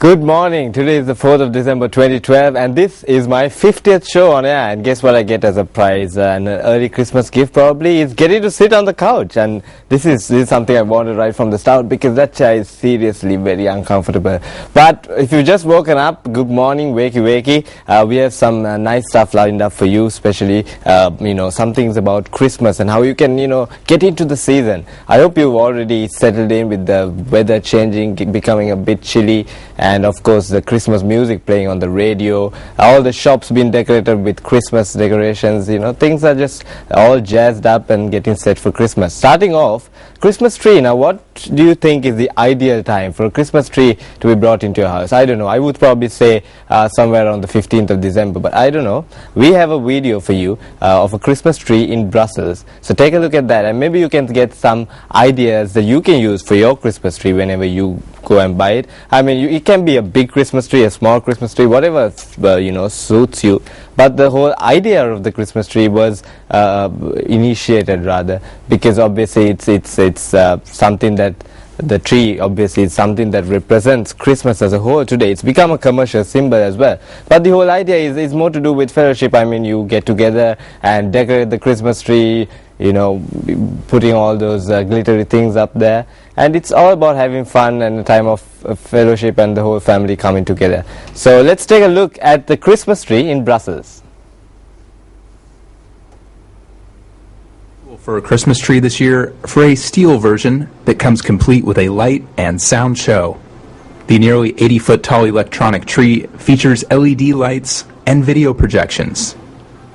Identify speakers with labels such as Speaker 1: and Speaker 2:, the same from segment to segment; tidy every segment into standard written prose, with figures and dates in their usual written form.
Speaker 1: Good morning. Today is the 4th of December 2012 and this is my 50th show on air, and guess what I get as a prize? An early Christmas gift probably is getting to sit on the couch, and this is something I wanted right from the start because that chair is seriously very uncomfortable. But if you've just woken up, good morning, wakey. We have some nice stuff lined up for you, especially some things about Christmas and how you can get into the season. I hope you've already settled in with the weather changing, becoming a bit chilly, and of course the Christmas music playing on the radio, all the shops being decorated with Christmas decorations. Things are just all jazzed up and getting set for Christmas. Starting off, Christmas tree. Now what do you think is the ideal time for a Christmas tree to be brought into your house? I don't know. I would probably say somewhere around the 15th of December, but I don't know. We have a video for you of a Christmas tree in Brussels. So take a look at that and maybe you can get some ideas that you can use for your Christmas tree whenever you go and buy it. I mean, it can be a big Christmas tree, a small Christmas tree, whatever suits you. But the whole idea of the Christmas tree was initiated rather because obviously it's something that the tree obviously is something that represents Christmas as a whole today. It's become a commercial symbol as well. But the whole idea is more to do with fellowship. I mean, you get together and decorate the Christmas tree, putting all those glittery things up there. And it's all about having fun and a time of fellowship and the whole family coming together. So let's take a look at the Christmas tree in Brussels.
Speaker 2: For a Christmas tree this year for a steel version that comes complete with a light and sound show. The nearly 80-foot tall electronic tree features LED lights and video projections.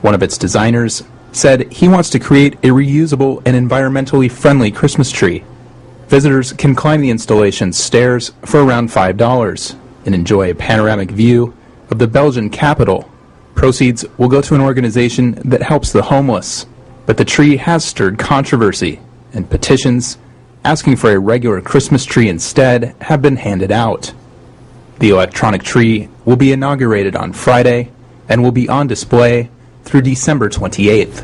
Speaker 2: One of its designers said he wants to create a reusable and environmentally friendly Christmas tree. Visitors can climb the installation's stairs for around $5 and enjoy a panoramic view of the Belgian capital. Proceeds will go to an organization that helps the homeless. But the tree has stirred controversy, and petitions asking for a regular Christmas tree instead have been handed out. The electronic tree will be inaugurated on Friday and will be on display through December 28th.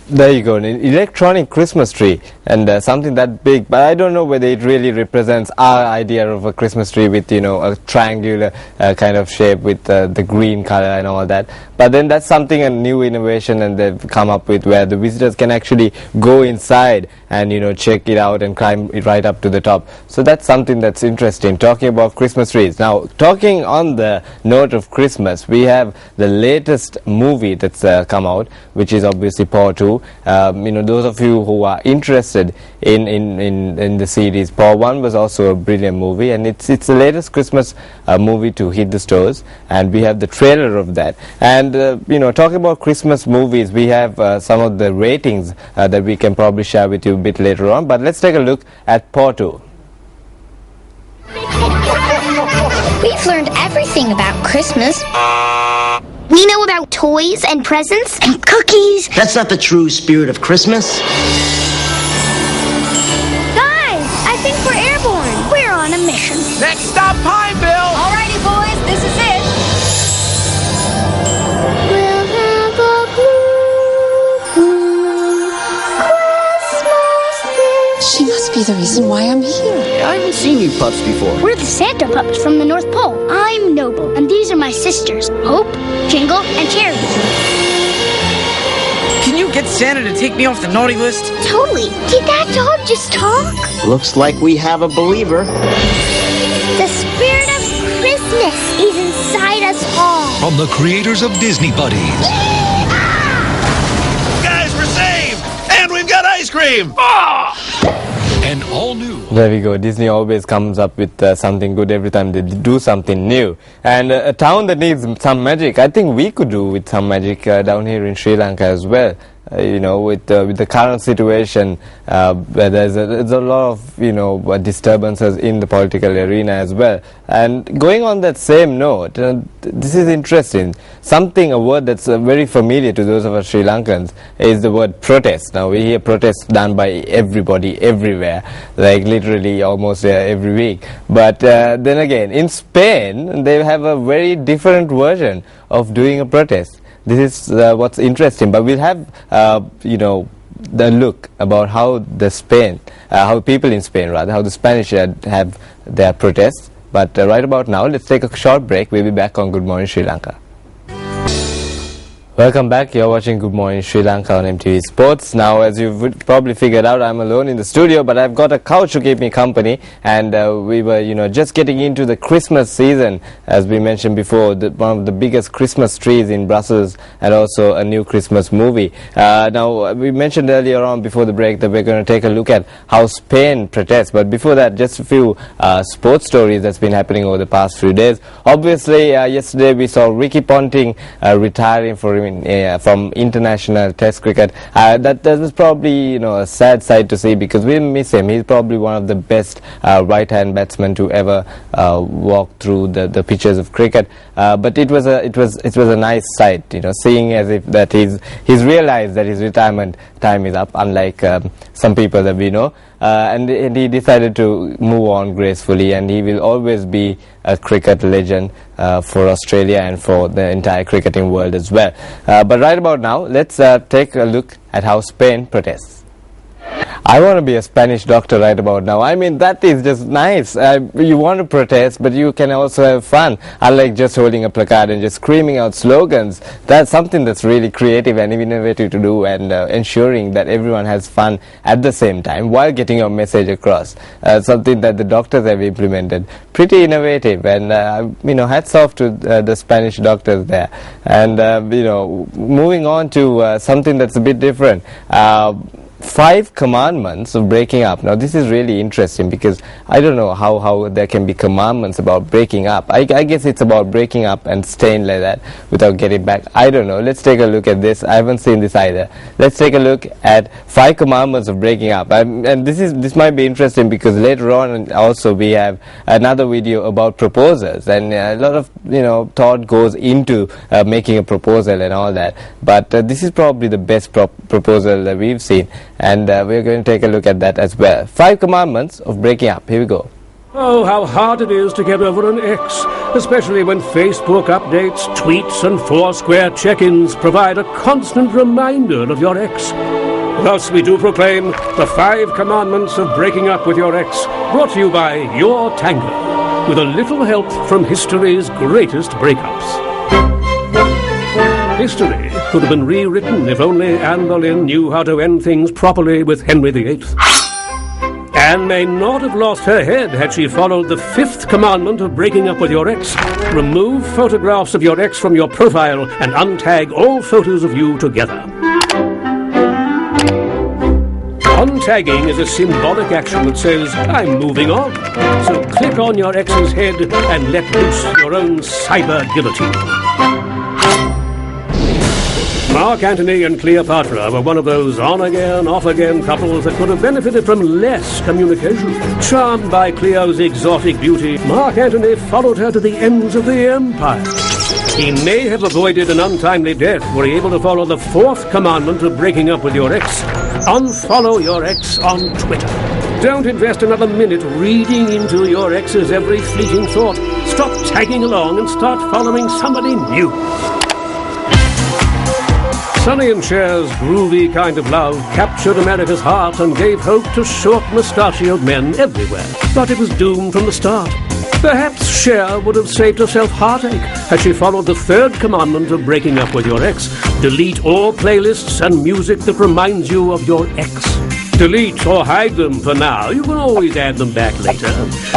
Speaker 1: There you go, an electronic Christmas tree, and something that big, but I don't know whether it really represents our idea of a Christmas tree with a triangular kind of shape with the green color and all that. But then that's something, a new innovation, and they've come up with where the visitors can actually go inside and check it out and climb it right up to the top. So that's something that's interesting, talking about Christmas trees. Now, talking on the note of Christmas, we have the latest movie that's come out, which is obviously Paw 2. Those of you who are interested in the series, Paw 1 was also a brilliant movie, and it's the latest Christmas movie to hit the stores, and we have the trailer of that. And talking about Christmas movies, we have some of the ratings that we can probably share with you a bit later on, but let's take a look at Paw 2.
Speaker 3: We've learned everything about Christmas. We know about toys and presents and cookies.
Speaker 4: That's not the true spirit of Christmas.
Speaker 3: Guys, I think we're airborne. We're on a mission.
Speaker 5: Next stop, Pineville!
Speaker 6: Alrighty, boys, this is it.
Speaker 3: We'll have a blue Christmas this
Speaker 6: She must be the reason why I'm here.
Speaker 4: I haven't seen you pups before.
Speaker 3: We're the Santa pups from the North Pole. I'm Noble, and these are my sisters, Hope, Jingle, and Charity.
Speaker 5: Can you get Santa to take me off the naughty list?
Speaker 3: Totally. Did that dog just talk?
Speaker 4: Looks like we have a believer.
Speaker 3: The spirit of Christmas is inside us all.
Speaker 7: From the creators of Disney Buddies.
Speaker 5: Guys, we're saved! And we've got ice cream!
Speaker 7: And all new.
Speaker 1: There we go. Disney always comes up with something good every time they do something new. And a town that needs some magic, I think we could do with some magic down here in Sri Lanka as well. With the current situation, where there's a lot of disturbances in the political arena as well. And going on that same note, this is interesting. A word that's very familiar to those of us Sri Lankans is the word protest. Now we hear protests done by everybody, everywhere, like literally almost every week. But then again, in Spain, they have a very different version of doing a protest. This is what's interesting, but we'll have the look about how how people in Spain rather, how the Spanish have their protests. But right about now, let's take a short break. We'll be back on Good Morning Sri Lanka. Welcome back. You're watching Good Morning Sri Lanka on MTV Sports. Now, as you've probably figured out, I'm alone in the studio, but I've got a couch to keep me company. And we were, just getting into the Christmas season, as we mentioned before, one of the biggest Christmas trees in Brussels, and also a new Christmas movie. Now, we mentioned earlier on before the break that we're going to take a look at how Spain protests. But before that, just a few sports stories that's been happening over the past few days. Obviously, yesterday we saw Ricky Ponting retiring from international Test cricket. That was probably a sad sight to see, because we miss him. He's probably one of the best right-hand batsmen to ever walk through the pitches of cricket. But it was a nice sight, seeing as if that he's realized that his retirement time is up, unlike some people that we know. And he decided to move on gracefully, and he will always be a cricket legend for Australia and for the entire cricketing world as well. But right about now, let's take a look at how Spain protests. I want to be a Spanish doctor right about now. I mean, that is just nice. You want to protest, but you can also have fun. Unlike just holding a placard and just screaming out slogans, that's something that's really creative and innovative to do, and ensuring that everyone has fun at the same time while getting your message across. Something that the doctors have implemented. Pretty innovative, and hats off to the Spanish doctors there. And moving on to something that's a bit different. 5 commandments of breaking up. Now, this is really interesting, because I don't know how there can be commandments about breaking up. I guess it's about breaking up and staying like that without getting back. I don't know. Let's take a look at this. I haven't seen this either. Let's take a look at 5 commandments of breaking up. And this might be interesting, because later on also we have another video about proposals, and a lot of thought goes into making a proposal and all that. But this is probably the best proposal that we've seen. And we're going to take a look at that as well. 5 commandments of breaking up. Here we go.
Speaker 8: Oh, how hard it is to get over an ex, especially when Facebook updates, tweets and Foursquare check-ins provide a constant reminder of your ex. Thus we do proclaim the 5 commandments of breaking up with your ex, brought to you by Your Tango, with a little help from history's greatest breakups. History could have been rewritten if only Anne Boleyn knew how to end things properly with Henry VIII. Anne may not have lost her head had she followed the 5th commandment of breaking up with your ex. Remove photographs of your ex from your profile and untag all photos of you together. Untagging is a symbolic action that says, I'm moving on. So click on your ex's head and let loose your own cyber guillotine. Mark Antony and Cleopatra were one of those on-again, off-again couples that could have benefited from less communication. Charmed by Cleo's exotic beauty, Mark Antony followed her to the ends of the empire. He may have avoided an untimely death were he able to follow the 4th commandment of breaking up with your ex. Unfollow your ex on Twitter. Don't invest another minute reading into your ex's every fleeting thought. Stop tagging along and start following somebody new. Sonny and Cher's groovy kind of love captured America's heart and gave hope to short mustachioed men everywhere. But it was doomed from the start. Perhaps Cher would have saved herself heartache had she followed the 3rd commandment of breaking up with your ex. Delete all playlists and music that reminds you of your ex. Delete or hide them for now. You can always add them back later.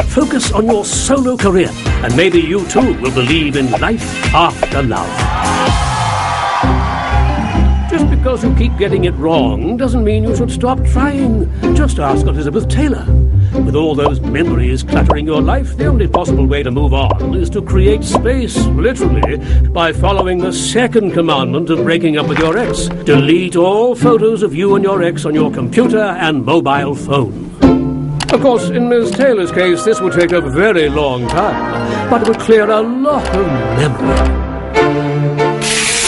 Speaker 8: Focus on your solo career, and maybe you too will believe in life after love. Just because you keep getting it wrong doesn't mean you should stop trying. Just ask Elizabeth Taylor. With all those memories cluttering your life, the only possible way to move on is to create space, literally, by following the 2nd commandment of breaking up with your ex. Delete all photos of you and your ex on your computer and mobile phone. Of course, in Ms. Taylor's case, this would take a very long time, but it would clear a lot of memory.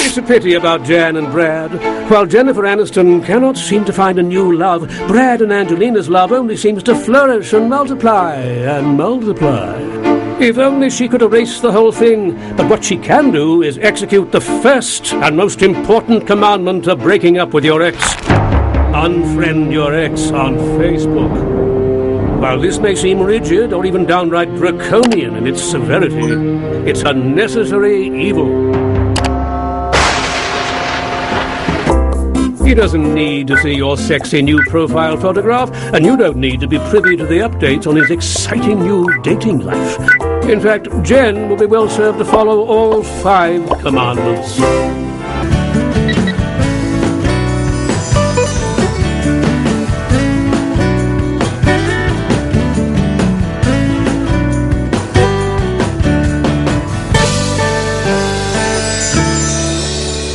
Speaker 8: It's a pity about Jan and Brad. While Jennifer Aniston cannot seem to find a new love, Brad and Angelina's love only seems to flourish and multiply and multiply. If only she could erase the whole thing. But what she can do is execute the 1st and most important commandment of breaking up with your ex. Unfriend your ex on Facebook. While this may seem rigid or even downright draconian in its severity, it's a necessary evil. He doesn't need to see your sexy new profile photograph, and you don't need to be privy to the updates on his exciting new dating life. In fact, Jen will be well served to follow all 5 commandments.